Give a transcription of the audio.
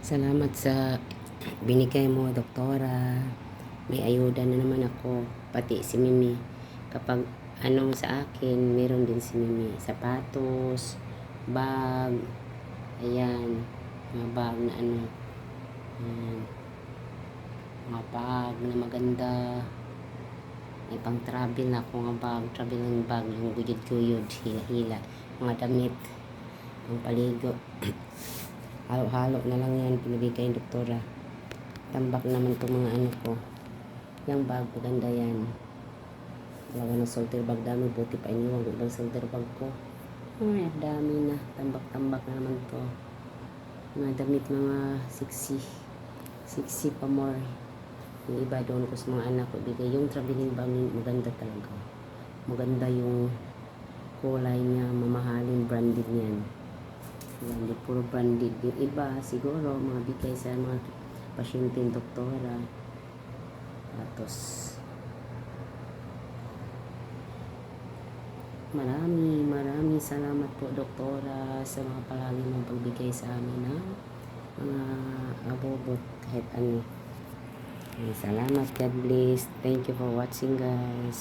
Salamat sa binigay mo, doktora. May ayuda na naman ako. Pati si Mimi. Kapag anong sa akin, meron din si Mimi. Sapatos, bag, ayan. Mga bag na ano. Ayan. Mga bag na maganda. May pang travel na ako nga bag. Traveling bag. Yung guyod-guyod, hila-hila. Mga damit. Ang paligo. Halo-halo na lang yan, pinibigay yung doktora. Tambak naman itong mga ano ko. Yung bag, maganda yan. Dalawa na soldier bag, dami. Buti pa iniwang ibang soldier bag ko. Ay, dami na. Tambak-tambak na naman to. Mga damit, mga sexy. Sexy pa more. Yung iba doon ko sa mga anak ko bigay. Yung traveling bag, maganda talaga. Maganda yung kulay niya, mamahaling branded niyan. Hindi puro branded. Yung iba, siguro, mga bigay sa mga pasyente, doktora. Tapos, maraming salamat po, doktora, sa mga palagi mong pagbigay sa amin ng mga abobot, kahit ano. Salamat, God bless. Thank you for watching, guys.